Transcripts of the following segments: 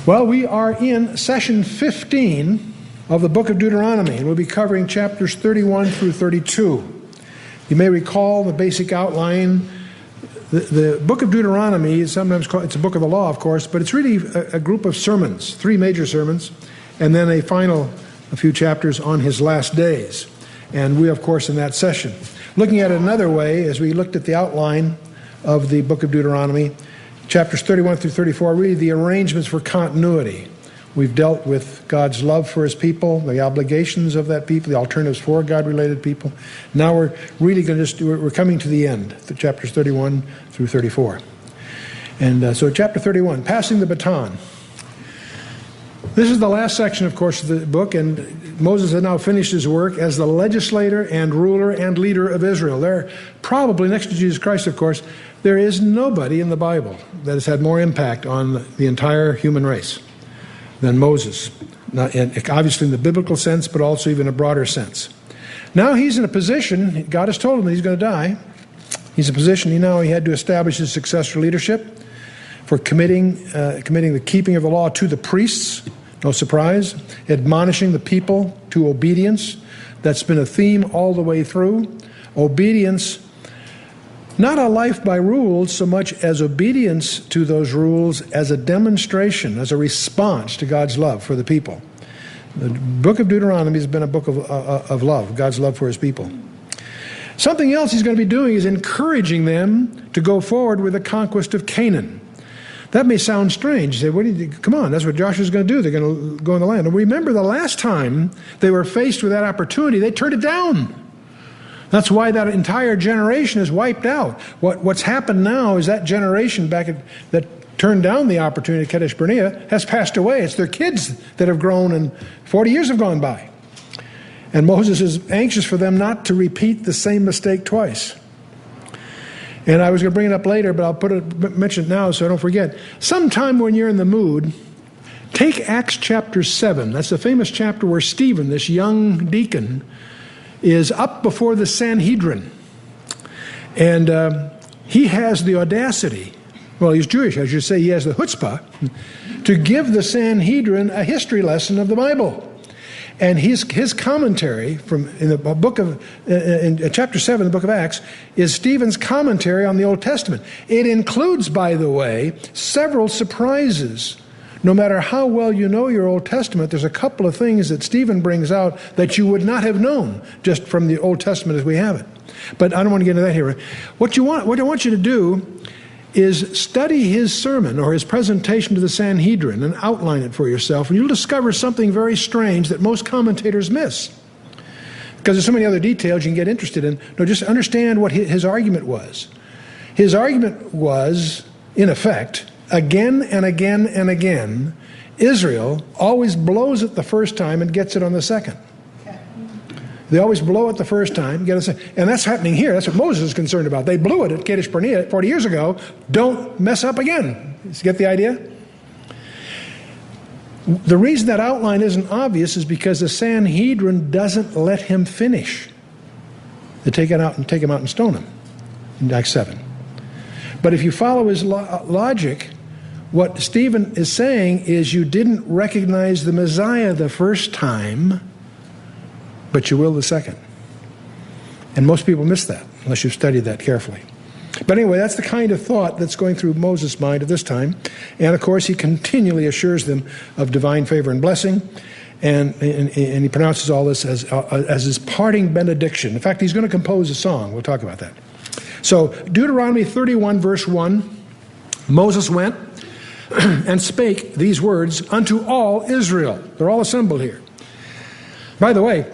Well, we are in session 15 of the book of Deuteronomy, and we'll be covering chapters 31 through 32. You may recall the basic outline. The book of Deuteronomy is sometimes called, it's a book of the law, of course, but it's really a group of sermons, 3 major sermons, and then a few chapters on his last days. And we, of course, in that session. Looking at it another way, as we looked at the outline of the book of Deuteronomy, chapters 31 through 34 are really the arrangements for continuity. We've dealt with God's love for his people, the obligations of that people, the alternatives for God-related people. Now we're really going to we're coming to the end, the chapters 31 through 34. And so chapter 31, passing the baton. This is the last section, of course, of the book, and Moses has now finished his work as the legislator and ruler and leader of Israel. There, probably next to Jesus Christ, of course, there is nobody in the Bible that has had more impact on the entire human race than Moses. Obviously in the biblical sense, but also even a broader sense. Now he's in a position, God has told him that he's going to die. He's in a position, he had to establish his successor leadership for committing the keeping of the law to the priests. No surprise. Admonishing the people to obedience. That's been a theme all the way through. Obedience, not a life by rules so much as obedience to those rules as a demonstration, as a response to God's love for the people. The book of Deuteronomy has been a book of love, God's love for his people. Something else he's going to be doing is encouraging them to go forward with the conquest of Canaan. That may sound strange. You say, come on, that's what Joshua's going to do. They're going to go in the land. And remember, the last time they were faced with that opportunity, they turned it down. That's why that entire generation is wiped out. What's happened now is that generation that turned down the opportunity at Kadesh Barnea has passed away. It's their kids that have grown, and 40 years have gone by. And Moses is anxious for them not to repeat the same mistake twice. And I was going to bring it up later, but I'll mention it now so I don't forget. Sometime when you're in the mood, take Acts chapter 7. That's the famous chapter where Stephen, this young deacon, is up before the Sanhedrin. And he has the audacity, well, he's Jewish, I should say, he has the chutzpah, to give the Sanhedrin a history lesson of the Bible. And his commentary in chapter 7 of the book of Acts is Stephen's commentary on the Old Testament. It includes, by the way, several surprises. No matter how well you know your Old Testament, there's a couple of things that Stephen brings out that you would not have known just from the Old Testament as we have it. But I don't want to get into that here. What I want you to do is study his sermon or his presentation to the Sanhedrin and outline it for yourself, and you'll discover something very strange that most commentators miss. Because there's so many other details you can get interested in. No, just understand what his argument was. His argument was, in effect, again and again and again, Israel always blows it the first time and gets it on the second. They always blow it the first time, and that's happening here. That's what Moses is concerned about. They blew it at Kadesh Barnea 40 years ago. Don't mess up again. You get the idea? The reason that outline isn't obvious is because the Sanhedrin doesn't let him finish. They take him out and stone him in Acts 7. But if you follow his logic, what Stephen is saying is you didn't recognize the Messiah the first time, but you will the second. And most people miss that, unless you've studied that carefully. But anyway, that's the kind of thought that's going through Moses' mind at this time. And of course, he continually assures them of divine favor and blessing. And he pronounces all this as his parting benediction. In fact, he's going to compose a song. We'll talk about that. So, Deuteronomy 31, verse 1, Moses went and spake these words unto all Israel. They're all assembled here. By the way,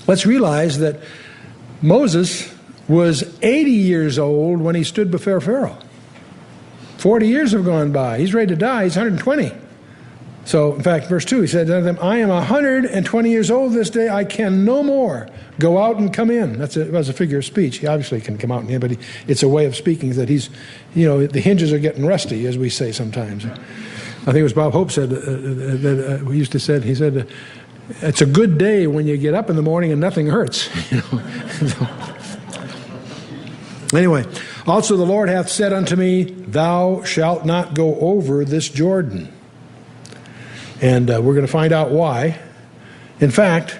let's realize that Moses was 80 years old when he stood before Pharaoh. 40 years have gone by. He's ready to die. He's 120. So, in fact, verse 2, he said to them, I am 120 years old this day. I can no more go out and come in. That's a figure of speech. He obviously can come out and in, but it's a way of speaking that he's, the hinges are getting rusty, as we say sometimes. I think it was Bob Hope said that we used to say, he said, it's a good day when you get up in the morning and nothing hurts. Anyway, also the Lord hath said unto me, thou shalt not go over this Jordan. And we're going to find out why. In fact,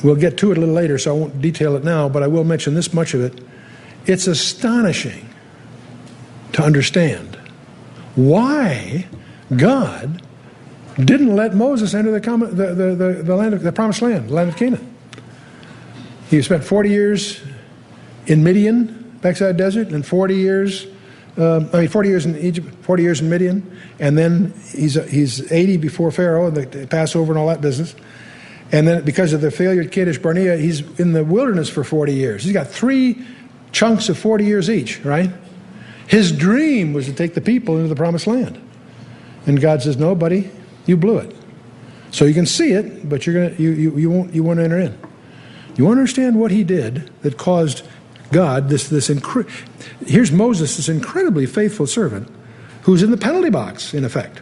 we'll get to it a little later, so I won't detail it now, but I will mention this much of it. It's astonishing to understand why God didn't let Moses enter the land of the promised land, the land of Canaan. He spent 40 years in Midian, backside desert, and 40 years in Egypt, 40 years in Midian, and then he's 80 before Pharaoh and the Passover and all that business. And then because of the failure at Kadesh Barnea, he's in the wilderness for 40 years. He's got 3 chunks of 40 years each, right? His dream was to take the people into the promised land. And God says, no, buddy, you blew it. So you can see it, but you won't enter in. You want to understand what he did that caused God, here's Moses, this incredibly faithful servant, who's in the penalty box, in effect.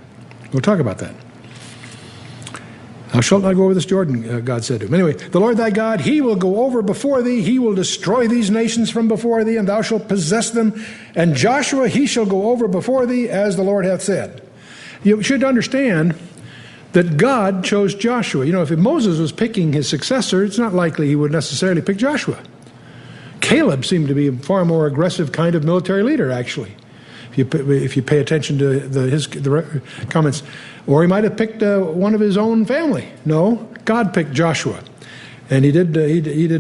We'll talk about that. Thou shalt not go over this Jordan, God said to him. Anyway, the Lord thy God, he will go over before thee. He will destroy these nations from before thee, and thou shalt possess them. And Joshua, he shall go over before thee, as the Lord hath said. You should understand that God chose Joshua. You know, if Moses was picking his successor, it's not likely he would necessarily pick Joshua. Caleb seemed to be a far more aggressive kind of military leader, actually, if you pay attention to the comments. Or he might have picked one of his own family. No, God picked Joshua, and he did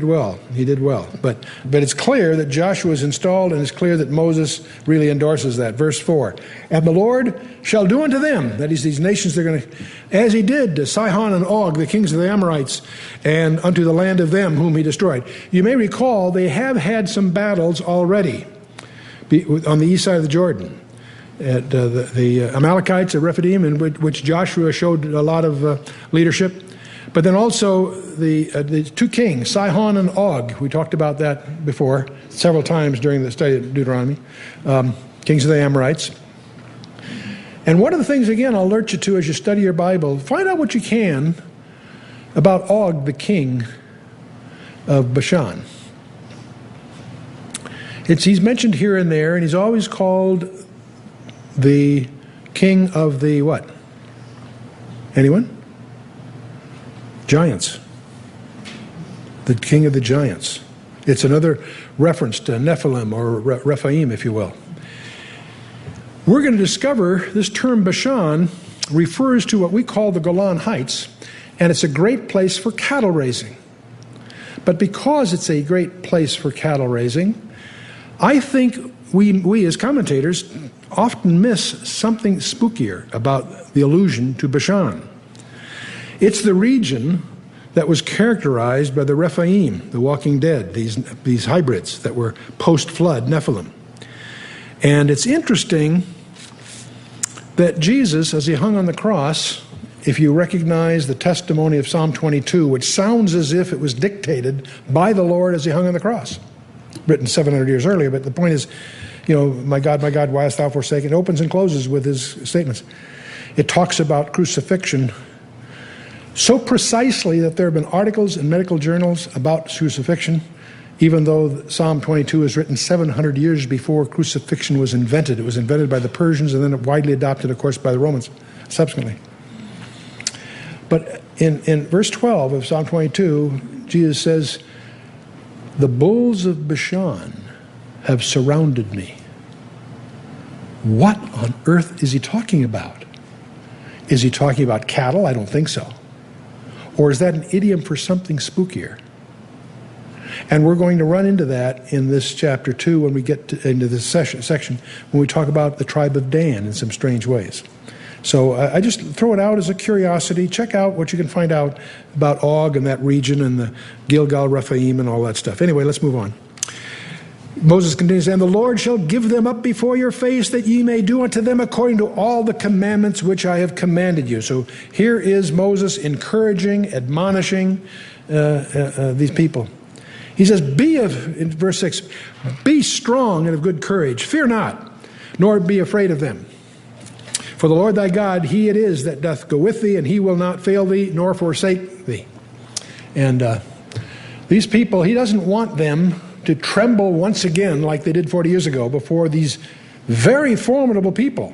well. He did well. But it's clear that Joshua is installed, and it's clear that Moses really endorses that. Verse 4: And the Lord shall do unto them, that is, these nations, they're going to, as he did to Sihon and Og, the kings of the Amorites, and unto the land of them whom he destroyed. You may recall they have had some battles already on the east side of the Jordan. At the Amalekites at Rephidim, in which Joshua showed a lot of leadership. But then also the 2 kings, Sihon and Og. We talked about that before several times during the study of Deuteronomy. Kings of the Amorites. And one of the things, again, I'll alert you to as you study your Bible, find out what you can about Og, the king of Bashan. He's mentioned here and there, and he's always called the king of the what? Anyone? Giants. The king of the giants. It's another reference to Nephilim or Rephaim, if you will. We're going to discover this term Bashan refers to what we call the Golan Heights, and it's a great place for cattle raising. But because it's a great place for cattle raising, I think we as commentators often miss something spookier about the allusion to Bashan. It's the region that was characterized by the Rephaim, the walking dead, these hybrids that were post-flood Nephilim. And it's interesting that Jesus, as he hung on the cross, if you recognize the testimony of Psalm 22, which sounds as if it was dictated by the Lord as he hung on the cross, written 700 years earlier, but the point is, my God, why hast thou forsaken? It opens and closes with his statements. It talks about crucifixion so precisely that there have been articles in medical journals about crucifixion, even though Psalm 22 is written 700 years before crucifixion was invented. It was invented by the Persians and then widely adopted, of course, by the Romans subsequently. But in verse 12 of Psalm 22, Jesus says, the bulls of Bashan have surrounded me. What on earth is he talking about? Is he talking about cattle? I don't think so. Or is that an idiom for something spookier? And we're going to run into that in this chapter 2 when we get into this section, when we talk about the tribe of Dan in some strange ways. So I just throw it out as a curiosity. Check out what you can find out about Og and that region and the Gilgal, Rephaim, and all that stuff. Anyway, let's move on. Moses continues, and the Lord shall give them up before your face, that ye may do unto them according to all the commandments which I have commanded you. So here is Moses encouraging, admonishing these people. He says, in verse 6, be strong and of good courage. Fear not, nor be afraid of them. For the Lord thy God, he it is that doth go with thee, and he will not fail thee, nor forsake thee. And these people, he doesn't want them to tremble once again like they did 40 years ago before these very formidable people.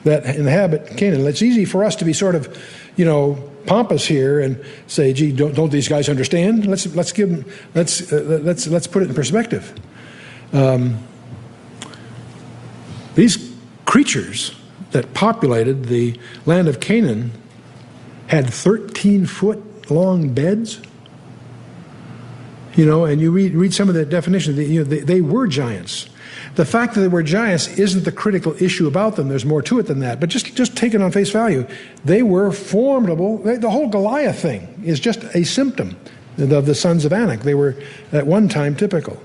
that inhabit Canaan. It's easy for us to be sort of, pompous here and say, "Gee, don't these guys understand?" Let's put it in perspective. These creatures that populated the land of Canaan had 13-foot long beds. And you read some of the definitions. They were giants. The fact that they were giants isn't the critical issue about them. There's more to it than that. But just take it on face value. They were formidable. The whole Goliath thing is just a symptom of the sons of Anak. They were at one time typical.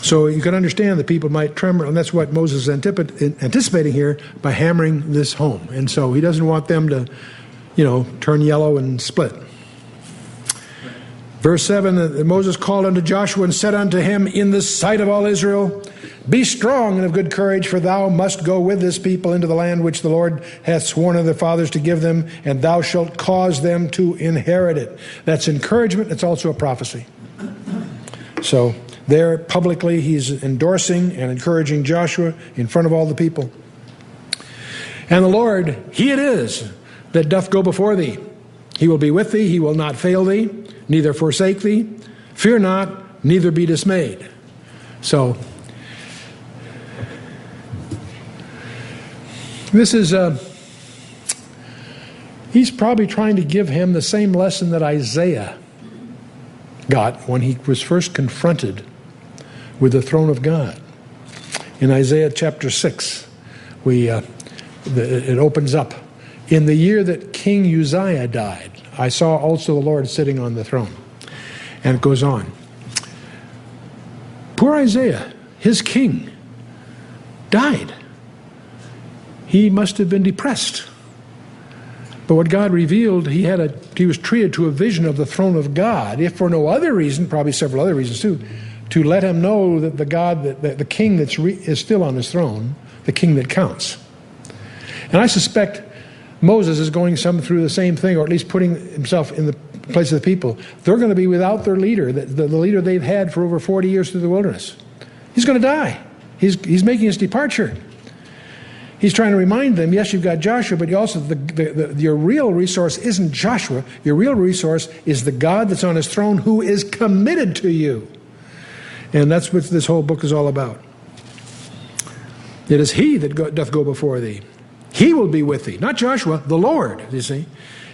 So you can understand that people might tremble, and that's what Moses is anticipating here by hammering this home. And so he doesn't want them to, turn yellow and split. Verse 7, Moses called unto Joshua and said unto him in the sight of all Israel, Be strong and of good courage, for thou must go with this people into the land which the Lord hath sworn unto their fathers to give them, and thou shalt cause them to inherit it. That's encouragement. It's also a prophecy. So there publicly he's endorsing and encouraging Joshua in front of all the people. And the Lord, He it is that doth go before thee. He will be with thee. He will not fail thee, neither forsake thee. Fear not, neither be dismayed. So, this is, he's probably trying to give him the same lesson that Isaiah got when he was first confronted with the throne of God. In Isaiah chapter 6, it opens up. In the year that King Uzziah died, I saw also the Lord sitting on the throne. And it goes on. Poor Isaiah, his king, died. He must have been depressed. But what God revealed, he was treated to a vision of the throne of God, if for no other reason, probably several other reasons too, to let him know that the king is still on his throne, the king that counts. And I suspect Moses is going through the same thing, or at least putting himself in the place of the people. They're going to be without their leader, the leader they've had for over 40 years through the wilderness. He's going to die. He's making his departure. He's trying to remind them, yes, you've got Joshua, but you also your real resource isn't Joshua. Your real resource is the God that's on his throne who is committed to you. And that's what this whole book is all about. It is He that doth go before thee. He will be with thee, not Joshua, the Lord, you see.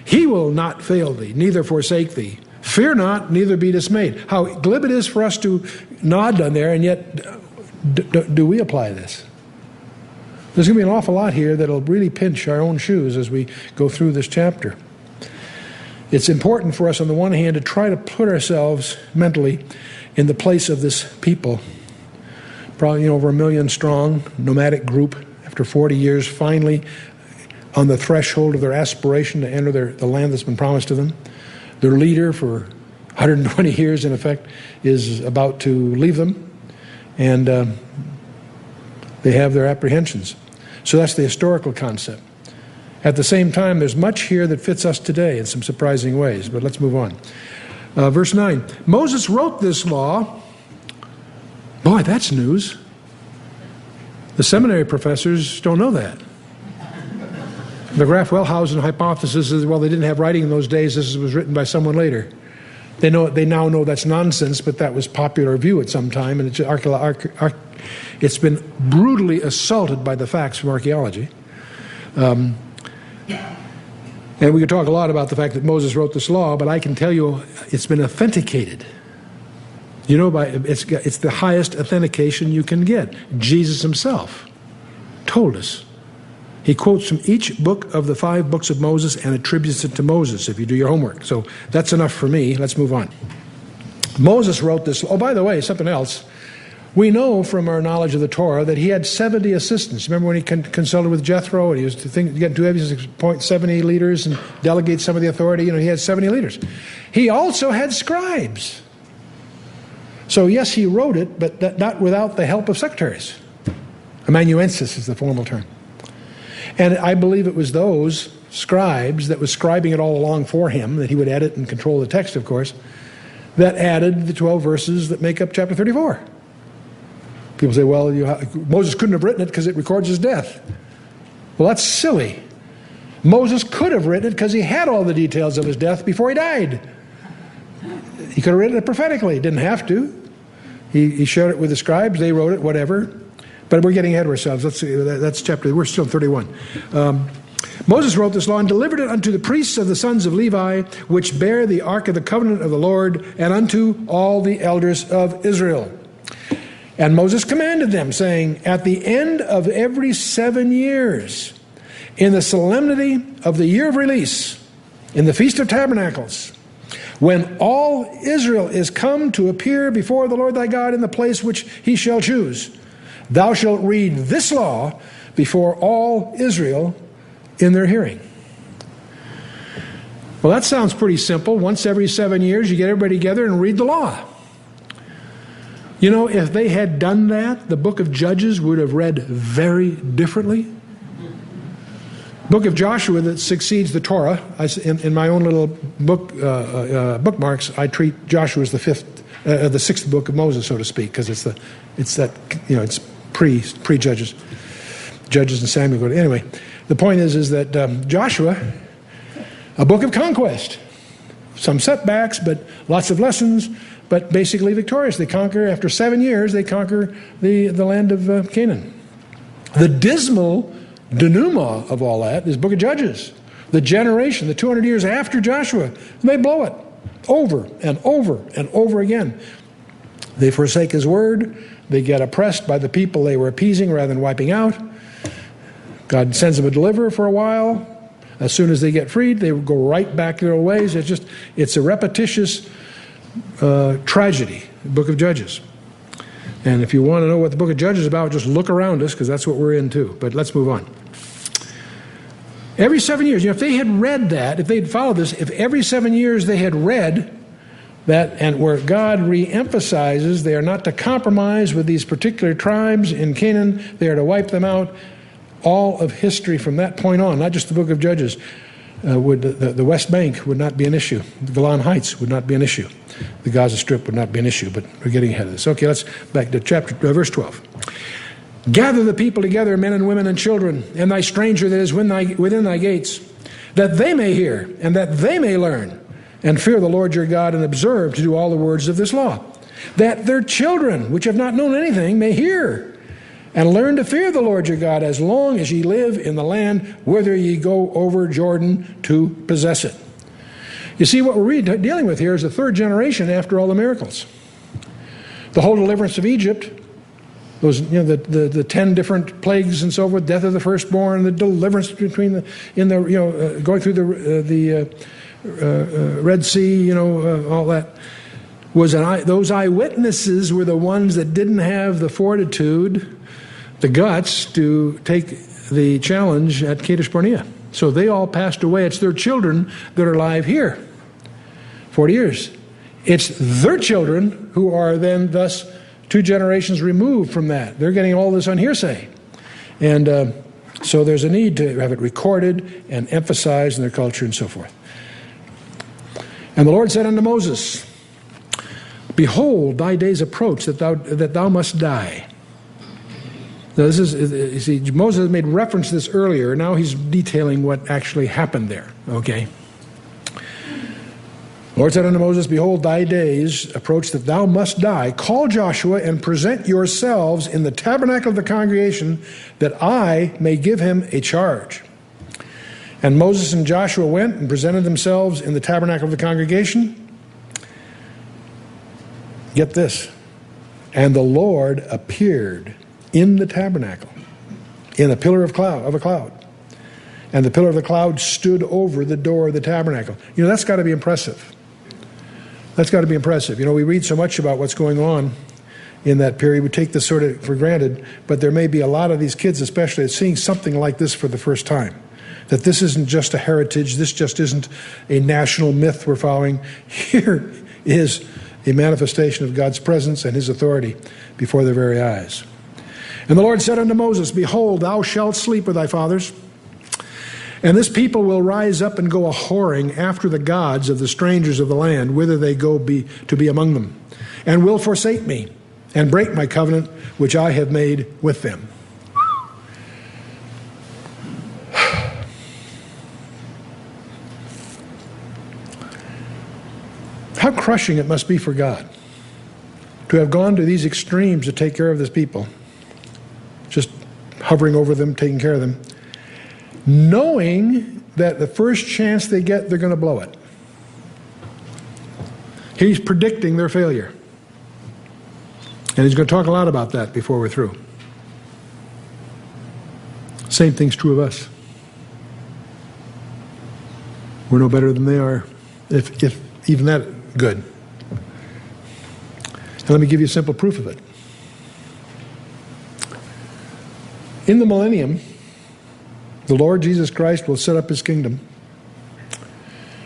He will not fail thee, neither forsake thee. Fear not, neither be dismayed. How glib it is for us to nod on there, and yet do we apply this? There's going to be an awful lot here that'll really pinch our own shoes as we go through this chapter. It's important for us, on the one hand, to try to put ourselves mentally in the place of this people, probably over 1 million strong, nomadic group, after 40 years, finally on the threshold of their aspiration to enter the land that's been promised to them. Their leader for 120 years, in effect, is about to leave them, and they have their apprehensions. So that's the historical concept. At the same time, there's much here that fits us today in some surprising ways, but let's move on. Verse 9, Moses wrote this law. Boy, that's news. The seminary professors don't know that. The Graf-Wellhausen hypothesis is, well, they didn't have writing in those days. This was written by someone later. They now know that's nonsense, but that was popular view at some time, and it's been brutally assaulted by the facts from archaeology. And we could talk a lot about the fact that Moses wrote this law, but I can tell you it's been authenticated. It's the highest authentication you can get. Jesus himself told us. He quotes from each book of the 5 books of Moses and attributes it to Moses, if you do your homework. So that's enough for me. Let's move on. Moses wrote this. Oh, by the way, something else. We know from our knowledge of the Torah that he had 70 assistants. Remember when he consulted with Jethro and he was getting too heavy to appoint 70 leaders and delegate some of the authority? He had 70 leaders. He also had scribes. So yes, he wrote it, but not without the help of secretaries. Amanuensis is the formal term. And I believe it was those scribes that was scribing it all along for him, that he would edit and control the text, of course, that added the 12 verses that make up chapter 34. People say, well, Moses couldn't have written it because it records his death. Well, that's silly. Moses could have written it because he had all the details of his death before he died. He could have written it prophetically. He didn't have to. He shared it with the scribes. They wrote it, whatever. But we're getting ahead of ourselves. Let's see. That's chapter. We're still in 31. Moses wrote this law and delivered it unto the priests of the sons of Levi, which bear the ark of the covenant of the Lord, and unto all the elders of Israel. And Moses commanded them, saying, at the end of every 7 years, in the solemnity of the year of release, in the Feast of Tabernacles, when all Israel is come to appear before the Lord thy God in the place which he shall choose, thou shalt read this law before all Israel in their hearing. Well, that sounds pretty simple. Once every 7 years, you get everybody together and read the law. You know, if they had done that, the book of Judges would have read very differently. Book of Joshua that succeeds the Torah. In my own little book bookmarks, I treat Joshua as the sixth book of Moses, so to speak, because it's pre Judges, Judges and Samuel. Anyway, the point is that Joshua, a book of conquest, some setbacks, but lots of lessons, but basically victorious. They conquer after 7 years. They conquer the land of Canaan. The dismal denouement of all that is Book of Judges. The generation, the 200 years after Joshua, and they blow it over and over and over again. They forsake his word. They get oppressed by the people they were appeasing rather than wiping out. God sends them a deliverer for a while. As soon as they get freed, they go right back their old ways. It's a repetitious tragedy, the Book of Judges. And if you want to know what the Book of Judges is about, just look around us, because that's what we're in too. But let's move on. Every 7 years, if they had read that, if they'd followed this, if every 7 years they had read that, and where God re-emphasizes they are not to compromise with these particular tribes in Canaan, they are to wipe them out, all of history from that point on, not just the Book of Judges, the West Bank would not be an issue. The Golan Heights would not be an issue. The Gaza Strip would not be an issue, but we're getting ahead of this. Okay, let's back to verse 12. Gather the people together, men and women and children, and thy stranger that is within thy gates, that they may hear and that they may learn, and fear the Lord your God, and observe to do all the words of this law, that their children, which have not known anything, may hear and learn to fear the Lord your God as long as ye live in the land whither ye go over Jordan to possess it. You see, what we're dealing with here is the third generation after all the miracles. The whole deliverance of Egypt, those, the 10 different plagues and so forth, death of the firstborn, the deliverance going through the Red Sea, all that. Those eyewitnesses were the ones that didn't have the fortitude, the guts to take the challenge at Kadesh Barnea. So they all passed away. It's their children that are alive here. 40 years. It's their children who are then thus 2 generations removed from that. They're getting all this on hearsay. And so there's a need to have it recorded and emphasized in their culture and so forth. And the Lord said unto Moses, behold, thy days approach that thou must die. Now this is, you see, Moses made reference to this earlier. Now he's detailing what actually happened there. Okay. The Lord said unto Moses, behold, thy days approach that thou must die. Call Joshua and present yourselves in the tabernacle of the congregation, that I may give him a charge. And Moses and Joshua went and presented themselves in the tabernacle of the congregation. Get this. And the Lord appeared in the tabernacle in a pillar of a cloud. And the pillar of the cloud stood over the door of the tabernacle. That's got to be impressive. That's got to be impressive. We read so much about what's going on in that period. We take this sort of for granted, but there may be a lot of these kids especially seeing something like this for the first time. That this isn't just a heritage, this just isn't a national myth we're following. Here is a manifestation of God's presence and his authority before their very eyes. And the Lord said unto Moses, behold, thou shalt sleep with thy fathers, and this people will rise up and go a-whoring after the gods of the strangers of the land, whither they go to be among them, and will forsake me, and break my covenant which I have made with them. How crushing it must be for God to have gone to these extremes to take care of this people, just hovering over them, taking care of them, knowing that the first chance they get, they're going to blow it. He's predicting their failure. And he's going to talk a lot about that before we're through. Same thing's true of us. We're no better than they are, if even that good. And let me give you a simple proof of it. In the millennium, the Lord Jesus Christ will set up his kingdom.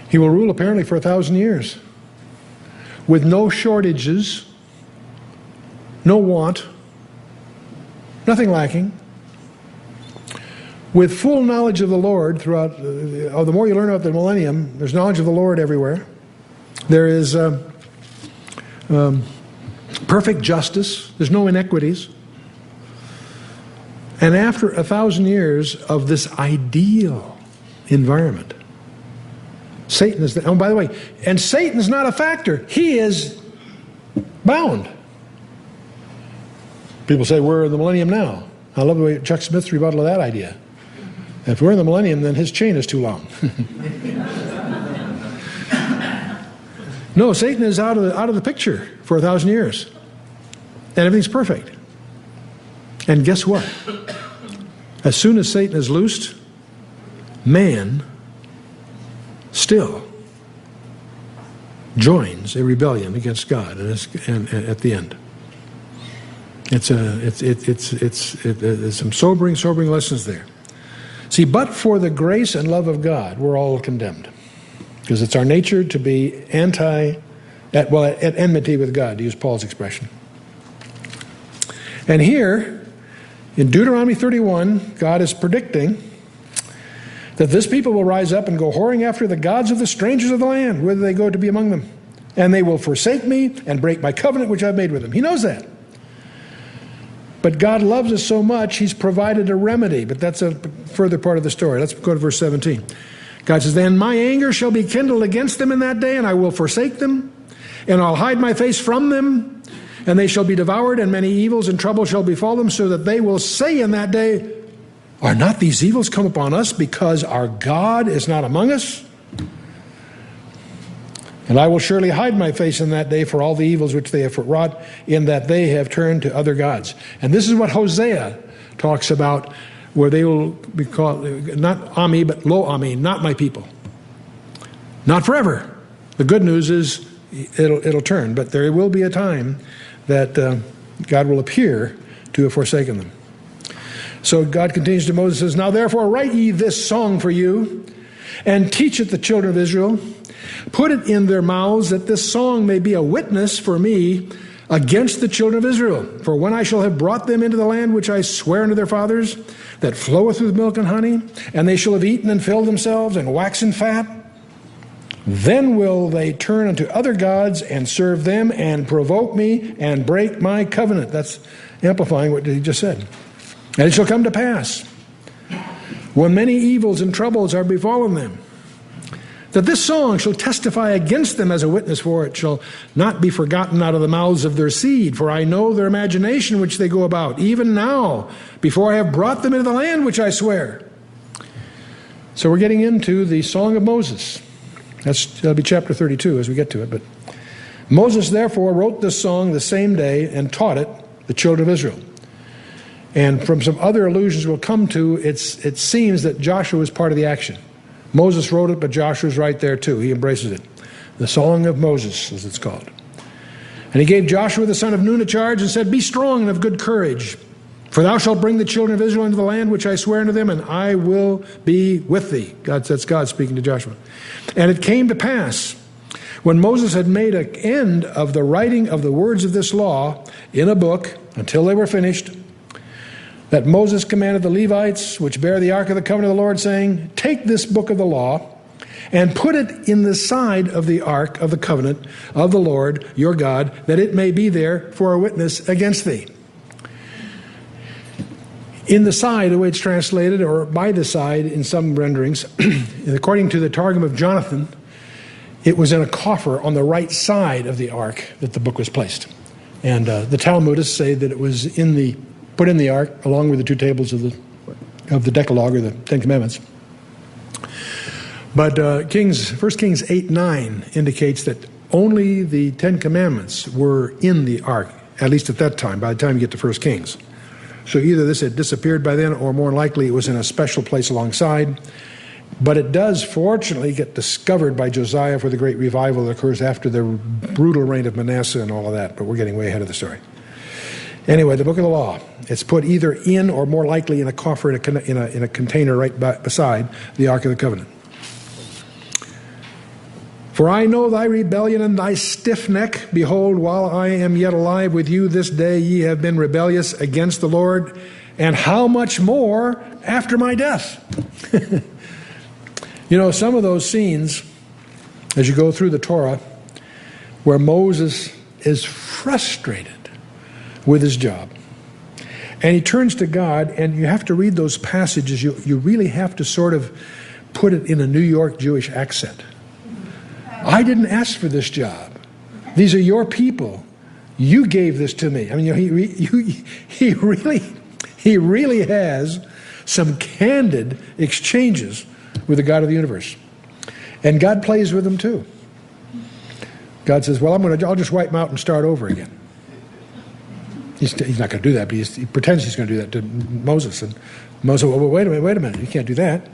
He will rule apparently for 1,000 years with no shortages, no want, nothing lacking, with full knowledge of the Lord throughout. The more you learn about the millennium, there's knowledge of the Lord everywhere. There is perfect justice. There's no inequities. And after 1,000 years of this ideal environment, Satan is, oh, by the way, and Satan's not a factor. He is bound. People say we're in the millennium now. I love the way Chuck Smith's rebuttal of that idea. If we're in the millennium, then his chain is too long. No, Satan is out of the picture for 1,000 years. And everything's perfect. And guess what? As soon as Satan is loosed, man still joins a rebellion against God, and at the end. It's some sobering lessons there. See, but for the grace and love of God, we're all condemned. Because it's our nature to be at enmity with God, to use Paul's expression. And here, in Deuteronomy 31, God is predicting that this people will rise up and go whoring after the gods of the strangers of the land, whither they go to be among them. And they will forsake me and break my covenant which I've made with them. He knows that. But God loves us so much, he's provided a remedy. But that's a further part of the story. Let's go to verse 17. God says, then my anger shall be kindled against them in that day, and I will forsake them, and I'll hide my face from them, and they shall be devoured, and many evils and trouble shall befall them, so that they will say in that day, are not these evils come upon us because our God is not among us? And I will surely hide my face in that day for all the evils which they have wrought, in that they have turned to other gods. And this is what Hosea talks about, where they will be called, not Ami, but Lo Ami, not my people. Not forever. The good news is it'll turn, but there will be a time that God will appear to have forsaken them. So God continues to Moses, says, now therefore write ye this song for you, and teach it the children of Israel. Put it in their mouths, that this song may be a witness for me against the children of Israel. For when I shall have brought them into the land which I swear unto their fathers, that floweth with milk and honey, and they shall have eaten and filled themselves and waxen fat, then will they turn unto other gods and serve them and provoke me and break my covenant. That's amplifying what he just said. And it shall come to pass, when many evils and troubles are befallen them, that this song shall testify against them as a witness, for it shall not be forgotten out of the mouths of their seed. For I know their imagination which they go about, even now, before I have brought them into the land which I swear. So we're getting into the Song of Moses. That'll be chapter 32 as we get to it. But Moses therefore wrote this song the same day and taught it the children of Israel. And from some other allusions we'll come to, it seems that Joshua was part of the action. Moses wrote it, but Joshua's right there too. He embraces it. The Song of Moses, as it's called. And he gave Joshua the son of Nun a charge and said, be strong and of good courage, for thou shalt bring the children of Israel into the land which I swear unto them, and I will be with thee. That's God speaking to Joshua. And it came to pass, when Moses had made an end of the writing of the words of this law in a book, until they were finished, that Moses commanded the Levites, which bear the ark of the covenant of the Lord, saying, take this book of the law and put it in the side of the ark of the covenant of the Lord your God, that it may be there for a witness against thee. In the side, the way it's translated, or by the side in some renderings, according to the Targum of Jonathan, it was in a coffer on the right side of the ark that the book was placed. And the Talmudists say that it was put in the ark along with the two tables of the Decalogue, or the Ten Commandments. But 1 Kings 8:9 indicates that only the Ten Commandments were in the ark, at least at that time, by the time you get to 1 Kings. So either this had disappeared by then, or more likely it was in a special place alongside. But it does, fortunately, get discovered by Josiah for the great revival that occurs after the brutal reign of Manasseh and all of that. But we're getting way ahead of the story. Anyway, the book of the law. It's put either in, or more likely in a coffer, in a container right beside the Ark of the Covenant. For I know thy rebellion and thy stiff neck. Behold, while I am yet alive with you this day, ye have been rebellious against the Lord. And how much more after my death? You know, some of those scenes, as you go through the Torah, where Moses is frustrated with his job. And he turns to God, and you have to read those passages. You really have to sort of put it in a New York Jewish accent. I didn't ask for this job. These are your people. You gave this to me. I mean, he really has some candid exchanges with the God of the universe. And God plays with them too. God says, well, I'll just wipe them out and start over again. He's not going to do that, but he pretends he's going to do that to Moses. And Moses, well, wait a minute, you can't do that.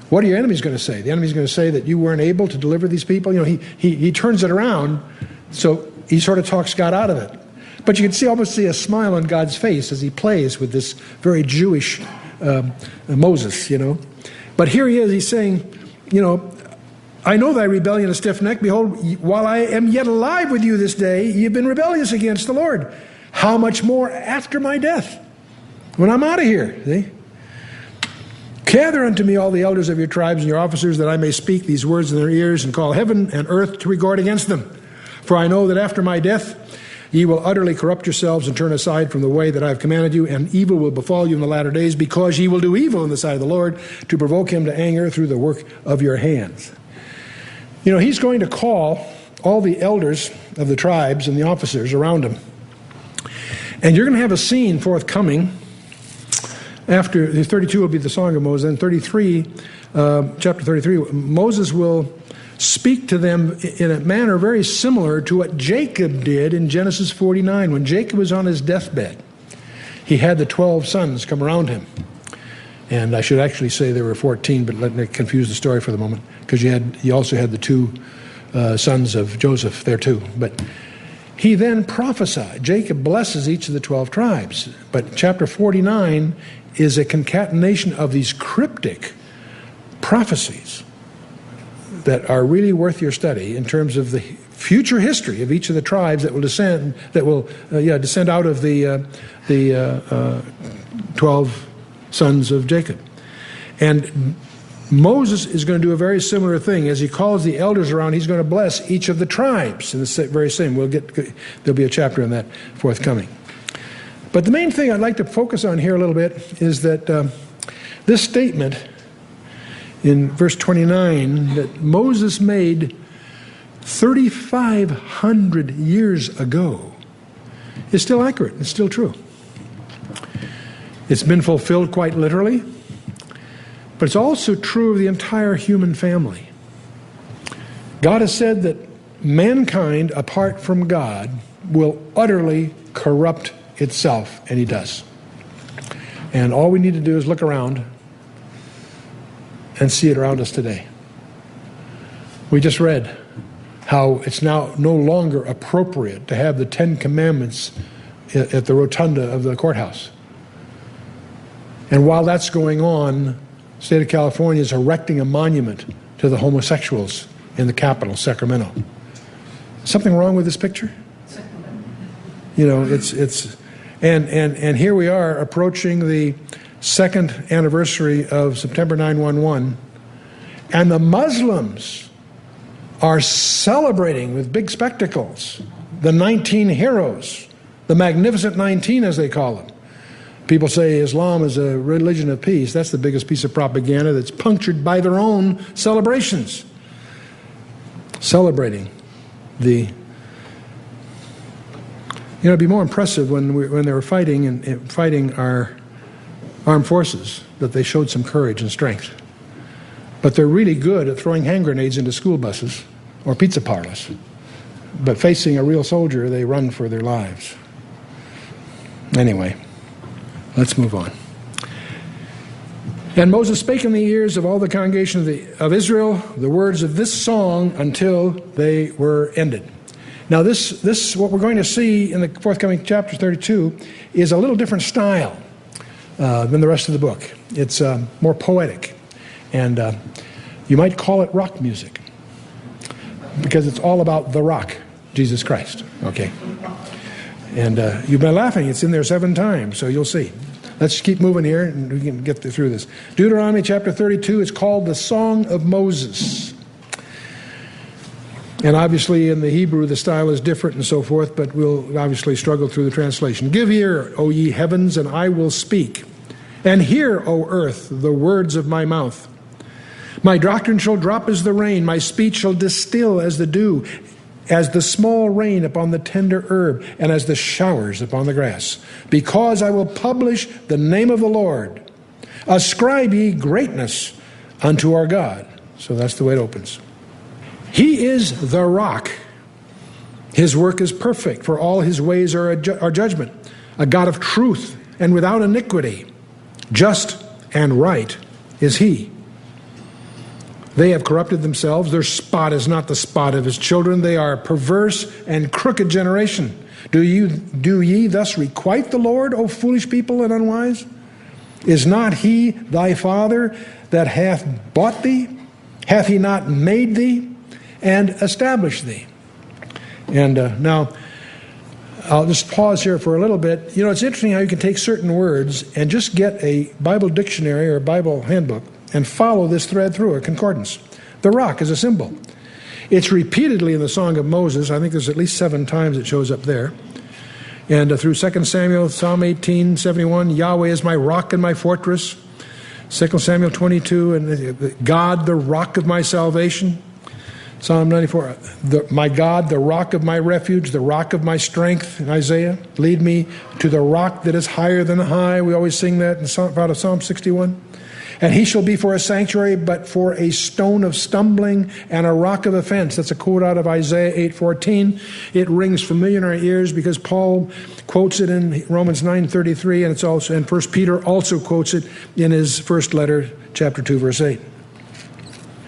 What are your enemies going to say? The enemy's going to say that you weren't able to deliver these people. You know, he turns it around, so he sort of talks God out of it. But you can almost see a smile on God's face as he plays with this very Jewish Moses, you know. But here he is, he's saying, you know, I know thy rebellion is stiff neck. Behold, while I am yet alive with you this day, ye have been rebellious against the Lord. How much more after my death, when I'm out of here? See? Gather unto me all the elders of your tribes and your officers, that I may speak these words in their ears, and call heaven and earth to regard against them. For I know that after my death ye will utterly corrupt yourselves and turn aside from the way that I have commanded you, and evil will befall you in the latter days, because ye will do evil in the sight of the Lord, to provoke him to anger through the work of your hands. You know, he's going to call all the elders of the tribes and the officers around him. And you're going to have a scene forthcoming. After 32 will be the Song of Moses, and 33, chapter 33, Moses will speak to them in a manner very similar to what Jacob did in Genesis 49. When Jacob was on his deathbed, he had the 12 sons come around him. And I should actually say there were 14, but let me confuse the story for the moment, because he also had the two sons of Joseph there too. But he then prophesied. Jacob blesses each of the 12 tribes. But chapter 49 is a concatenation of these cryptic prophecies that are really worth your study in terms of the future history of each of the tribes that will descend out of the 12 sons of Jacob. And Moses is going to do a very similar thing. As he calls the elders around, he's going to bless each of the tribes in the very same. There'll be a chapter on that forthcoming. But the main thing I'd like to focus on here a little bit is that this statement in verse 29 that Moses made 3,500 years ago is still accurate. It's still true. It's been fulfilled quite literally, but it's also true of the entire human family. God has said that mankind, apart from God, will utterly corrupt itself, and he does. And all we need to do is look around and see it around us today. We just read how it's now no longer appropriate to have the 10 Commandments at the rotunda of the courthouse. And while that's going on, the state of California is erecting a monument to the homosexuals in the capital, Sacramento. Something wrong with this picture? You know, and here we are approaching the second anniversary of September 9/11, And the Muslims are celebrating with big spectacles the 19 heroes, the Magnificent 19 as they call them. People say Islam is a religion of peace. That's the biggest piece of propaganda that's punctured by their own celebrations. Celebrating the... it'd be more impressive when they were fighting our armed forces, that they showed some courage and strength. But they're really good at throwing hand grenades into school buses or pizza parlors. But facing a real soldier, they run for their lives. Anyway, let's move on. And Moses spake in the ears of all the congregation of Israel the words of this song until they were ended. Now this what we're going to see in the forthcoming chapter 32 is a little different style than the rest of the book. It's more poetic. And you might call it rock music, because it's all about the rock, Jesus Christ. Okay. And you've been laughing. It's in there 7 times, so you'll see. Let's keep moving here, and we can get through this. Deuteronomy chapter 32 is called the Song of Moses. And obviously in the Hebrew the style is different and so forth, but we'll obviously struggle through the translation. Give ear, O ye heavens, and I will speak. And hear, O earth, the words of my mouth. My doctrine shall drop as the rain, my speech shall distill as the dew, as the small rain upon the tender herb, and as the showers upon the grass. Because I will publish the name of the Lord. Ascribe ye greatness unto our God. So that's the way it opens. He is the rock. His work is perfect, for all his ways are judgment. A God of truth and without iniquity. Just and right is he. They have corrupted themselves. Their spot is not the spot of his children. They are a perverse and crooked generation. Do ye thus requite the Lord, O foolish people and unwise? Is not he thy father that hath bought thee? Hath he not made thee and established thee? And now, I'll just pause here for a little bit. You know, it's interesting how you can take certain words and just get a Bible dictionary or a Bible handbook and follow this thread through, a concordance. The rock is a symbol. It's repeatedly in the Song of Moses. I think there's at least 7 times it shows up there. And through 2 Samuel, Psalm 18, 71, Yahweh is my rock and my fortress. 2 Samuel 22, and God, the rock of my salvation. Psalm 94, my God, the rock of my refuge, the rock of my strength, in Isaiah. Lead me to the rock that is higher than high. We always sing that out of Psalm 61. And he shall be for a sanctuary, but for a stone of stumbling and a rock of offense. That's a quote out of Isaiah 8:14. It rings familiar in our ears because Paul quotes it in Romans 9:33, and it's also, and 1 Peter also quotes it in his first letter, chapter 2, verse 8.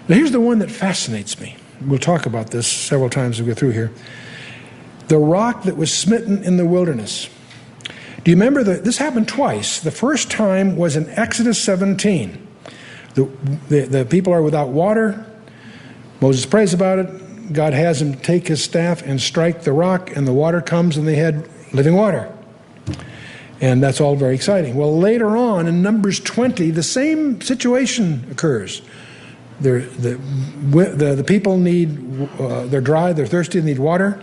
Now here's the one that fascinates me. We'll talk about this several times as we go through here. The rock that was smitten in the wilderness. Do you remember that this happened twice? The first time was in Exodus 17. The people are without water. Moses prays about it. God has him take his staff and strike the rock, and the water comes, and they had living water. And that's all very exciting. Well, later on in Numbers 20, the same situation occurs. The people they're dry, they're thirsty, they need water.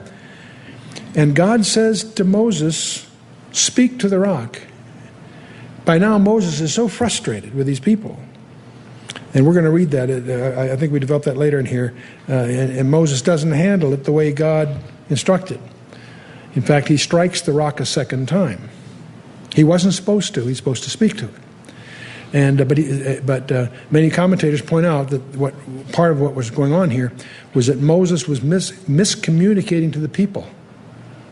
And God says to Moses, speak to the rock. By now, Moses is so frustrated with these people. And we're going to read that. I think we developed that later in here. And Moses doesn't handle it the way God instructed. In fact, he strikes the rock a second time. He wasn't supposed to. He's supposed to speak to it. And but many commentators point out that part of what was going on here was that Moses was miscommunicating to the people.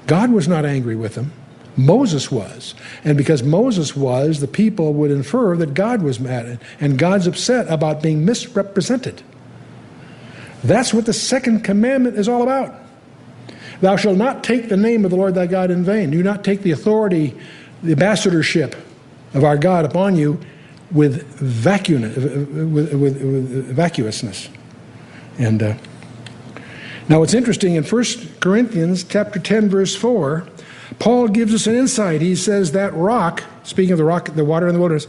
God was not angry with them. Moses was. And because Moses was, the people would infer that God was mad, and God's upset about being misrepresented. That's what the second commandment is all about. Thou shalt not take the name of the Lord thy God in vain. Do not take the authority, the ambassadorship of our God upon you with vacuousness. And now what's interesting, in 1 Corinthians chapter 10, verse 4, Paul gives us an insight. He says that rock, speaking of the rock, the water in the wilderness,